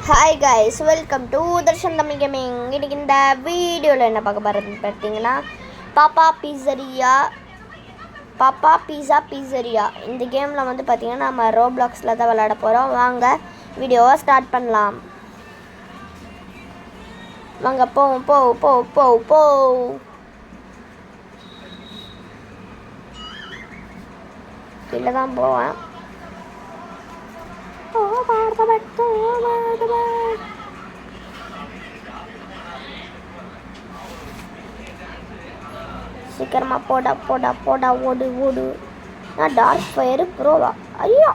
Hi guys, welcome to Darshan Tamil gaming. இன்னைக்கு இந்த வீடியோவில் என்ன பார்க்க போகிறதுன்னு பார்த்தீங்கன்னா பாப்பா பீஸா இந்த கேமில் வந்து பார்த்தீங்கன்னா நம்ம ரோப்ளாக்ஸில் தான் விளையாட போகிறோம். வாங்க வீடியோவை ஸ்டார்ட் பண்ணலாம். வாங்க போ கீழே தான் போவேன். சீக்கிரமா போடா ஓடு. நான் டார்க் ஃபயர் ப்ரோவா? ஐயோ,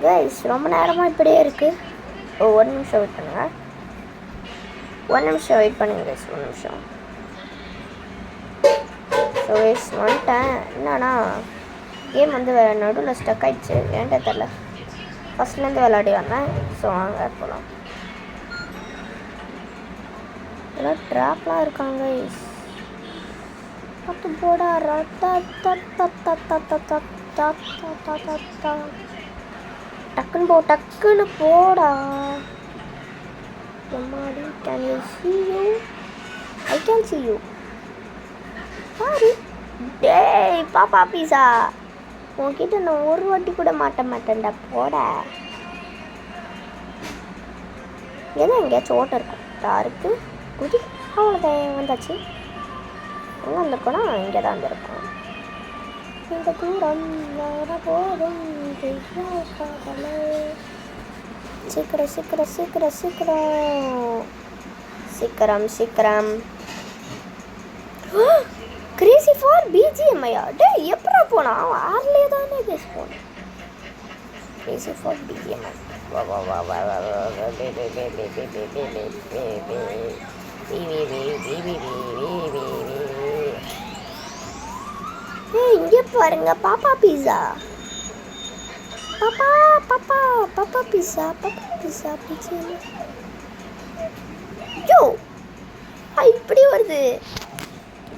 கைஸ் ரொம்ப நேரமாக இப்படியே இருக்கு. ஒரு நிமிஷம் வெயிட் பண்ணுங்க. கைஸ், ஒரு நிமிஷம். ஸோ கைஸ் வந்துட்டேன். என்னன்னா கேம் வந்து நடுவில் ஸ்டக் ஆகிடுச்சு, ஏன்டே தெரில. ஃபஸ்ட்லேருந்து விளையாடி வந்தேன். ஸோ வாங்க போகலாம். எல்லாம் ட்ராப்லாம் இருக்காங்க கைஸ். பார்த்து போடா. டக்குன்னு போடா. Can you see you? I can see you. Sorry. டேய் பாப்பா பீஸா, உன்கிட்ட நான் ஒரு வாட்டி கூட மாட்டேன்டா. போட எதுவும் எங்கேயாச்சும் ஓட்டம் இருக்கும். டாருக்கு குதி. அவ்வளோதான், வந்தாச்சு. எங்கே வந்திருக்கோன்னா இங்கே தான் வந்திருக்கோம். இந்த தூரம் வர போதும் சீக்கிரம். கிரேசி ஃபார் பிஜிஎம் ஐயா. டே எப்படா போனா? ஆர்லேயே தானே கேஸ் போனேன். Crazy for BGM. இங்கே பாருங்க, பாப்பா பீஸா. பாப்பா பீஸா. யோ, இப்படி வருது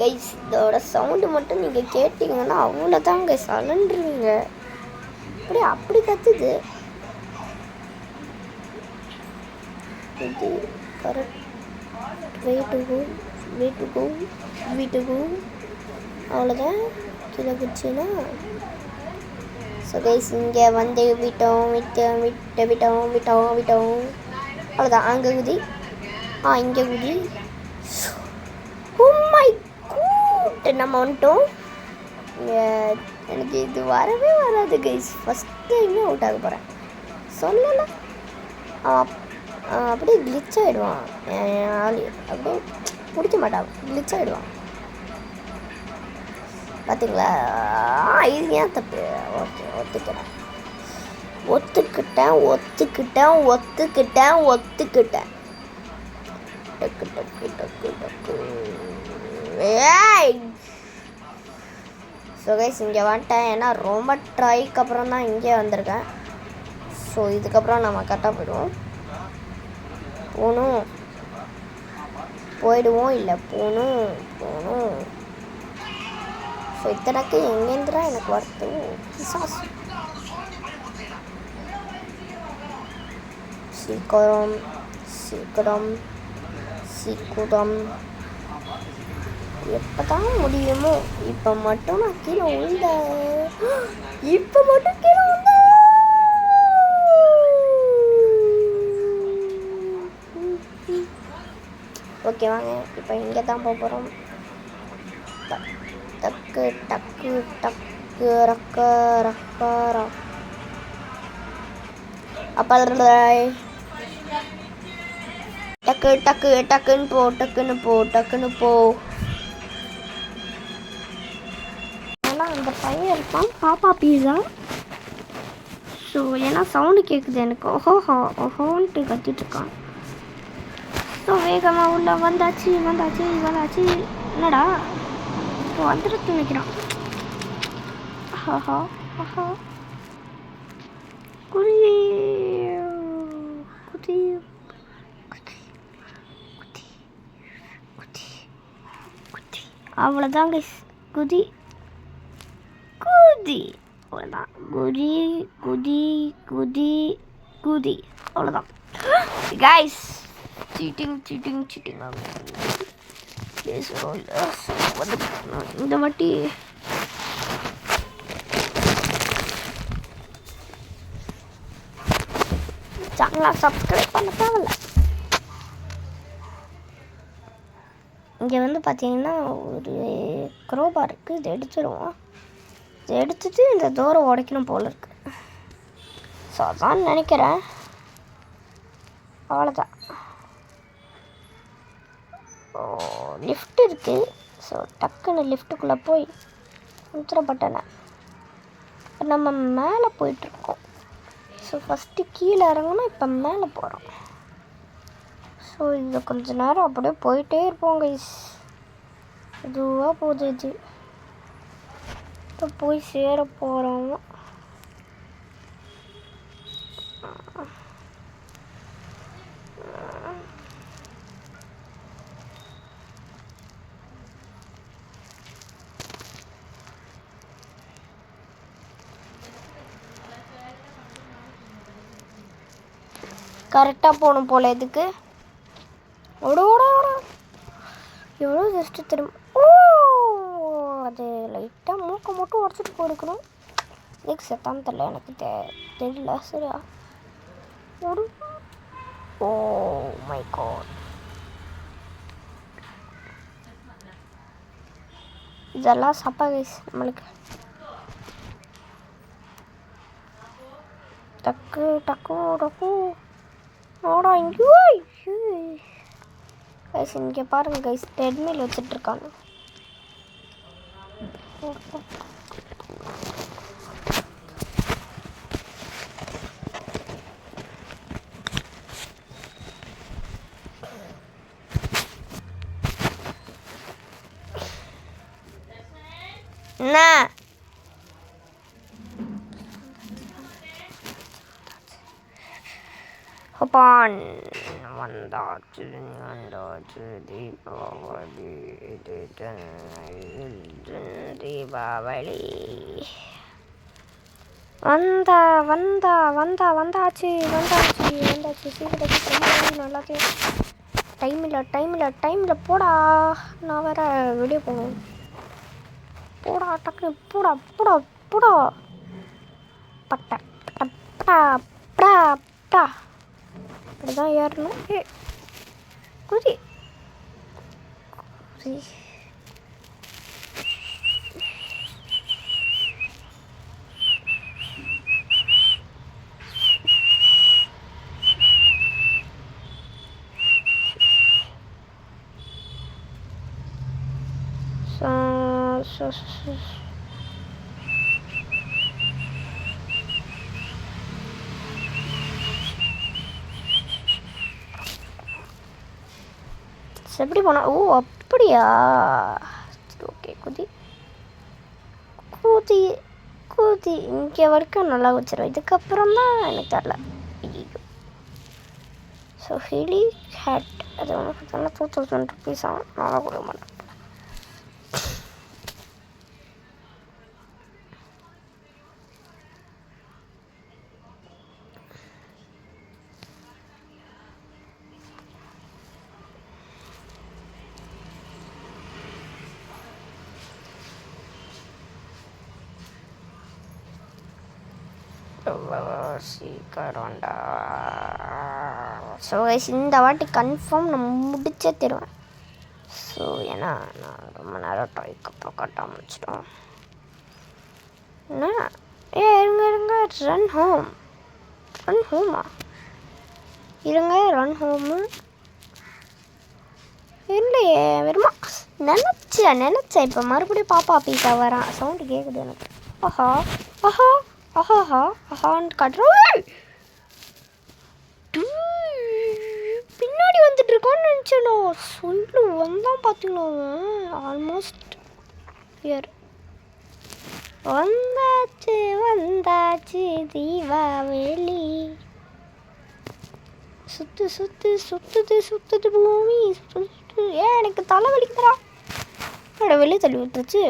கைஸ். இதோட சவுண்டு மட்டும் நீங்கள் கேட்டிங்கன்னா அவ்வளோதான் கைஸ், அலண்டுருவீங்க. அப்படி கத்துது. இது கரெக்ட். Way to go. அவ்வளோதான். கீழே குச்சின்னா. ஸோ கைஸ் இங்கே வந்து விட்டோம். அவ்வளோதான். அங்கே குதி. இங்கே குதி. நம்ம வந்துட்டோம். எனக்கு இது வரவே வராது கைஸ். ஃபஸ்ட் டைமே அவுட் ஆக போகிறேன். சொல்லலை. அப்படியே கிளிச் ஆகிடுவான். அப்படியே பிடிக்க மாட்டான். கிளிச் ஆகிடுவான். பார்த்தீங்களா? இது ஏன் தப்பு? ஓகே, ஒத்துக்கிட்டேன். டக்கு. ஸோ கைஸ் இங்கே வந்துட்டேன். ஏன்னா ரொம்ப ட்ரைக்கு அப்புறம் தான் இங்கே வந்திருக்கேன். ஸோ இதுக்கப்புறம் நம்ம கரெக்டாக போயிடுவோம். இல்லை போகணும். ஸோ இத்தனைக்கு எங்கேருந்துடா எனக்கு வருது? சீக்கிரம் எப்பதான் முடியுமோ. இப்போ மட்டும் நான் கீழே விழுந்தேன். ஓகே வாங்க, இப்போ இங்கே தான் போக போகிறோம். டக்கு டக்குன்னு போ. அந்த பையன் இருப்பான், பாப்பா பீஸா. ஸோ ஏன்னா சவுண்டு கேட்குது எனக்கு. ஓஹோன்ட்டு கத்திட்டு இருக்கான். ஸோ வேகமாக உள்ள வந்தாச்சு. என்னடா வந்துட்டு நினைக்கிறான். குதி. அவ்வளோதான் கைஸ். குதி குதி, அவ்வளோதான். குதி குதி குதி குதி, அவ்வளோதான் கைஸ். சீட்டிங் சீட்டிங் சீட்டிங் இந்த வாட்டி சேனலை சப்ஸ்கிரைப் பண்ண தேவையில்ல. இங்கே வந்து பார்த்தீங்கன்னா ஒரு க்ரோபார் இருக்குது. இது எடுத்துடுவோம். இதை எடுத்துட்டு இந்த தூரம் உடைக்கணும் போல் இருக்குது. ஸோ அதான் நினைக்கிறேன். அவ்வளோதான். லிஃப்ட் இருக்குது. ஸோ டக்குன்னு லிஃப்ட்டுக்குள்ளே போய் பட்டனை இப்போ நம்ம மேலே போயிட்டுருக்கோம். ஸோ ஃபஸ்ட்டு கீழே இறங்கணும், இப்போ மேலே போகிறோம். ஸோ இது கொஞ்ச நேரம் அப்படியே போயிட்டே இருப்போம் கைஸ். இதுவாக போகுது. இது இப்போ போய் சேர போகிறோம். கரெக்டாக போகணும் போல். இதுக்கு ஓட எவ்வளோ ஜஸ்ட்டு திரும்ப. அது லைட்டாக மூக்கை மட்டும் உடச்சிட்டு போயிருக்கணும். இதுக்கு செத்தான்னு தெரில, எனக்கு தெரியல. சரியா ஓடு. ஓ மை காட், இதெல்லாம் சப்பா கைஸ் நம்மளுக்கு. டக்கு டக்கு டக்கு ஓடா. இங்கே கைஸ் இங்கே பாருங்கள் கைஸ், ட்ரெட்மில் வச்சுட்ருக்காங்க. என்ன ஹப்பான் வந்தாச்சு தீபாவளி. தீபாவளி வந்தாச்சு. சீக்கிரம் எல்லாத்தையும் டைமில் போடா. நான் வேற வெளியே போகணும். போடா டக்கு போடா போடா போடா. பட்டா பட்டா பட்டா பட்டா அப்படிதான் ஏறணும். குதி குதி. எப்படி போனா? ஓ அப்படியா, ஓகே. குதி குதி குதி. இங்கே வரைக்கும் நல்லா வச்சிடும். இதுக்கப்புறம் தான் எனக்கு தெரில. ஸோ ஹெலி ஹேட் அது ஒன்று பார்த்தோன்னா 2000 rupees ஆகும். நல்லா கொடுக்க மாட்டேன். சீக்கிரம்டா. ஸோ இந்த வாட்டி கன்ஃபார்ம் நான் முடிச்சே தருவேன். ஸோ ஏன்னா நான் ரொம்ப நேரம் ட்ரைக்கு அப்புறம் கட்ட ஆரம்பிச்சிட்டோம். என்ன இருங்க ரன் ஹோமா ரன் ஹோமு இல்லையே. வெறுமா நினச்சேன். இப்போ மறுபடியும் பாப்பா பீஸா வரான். சவுண்டு கேட்குது எனக்கு. ஆஹான்னு காட்டுறோம். பின்னாடி வந்துட்டு இருக்கான்னு நினச்சேனோ. சொல்லு வந்தான் பார்த்தீங்களா. Almost here. வந்தாச்சு தீபாவளி. சுத்துது பூமி சுத்து. எனக்கு தலை வலிக்குதுடா. என்னடா வெளியே தள்ளி விட்டுருச்சு.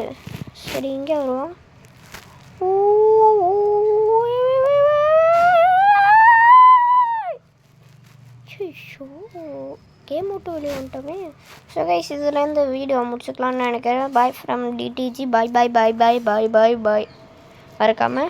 சரி இங்கே வருவோம். கேம் விட்டு வெளியே வந்துட்டோமே. ஸோ கைஸ் இதுலேருந்து வீடியோ முடிச்சுக்கலான்னு நினைக்கிறேன். Bye from TDG. Bye bye bye bye bye bye bye. மறக்காமல்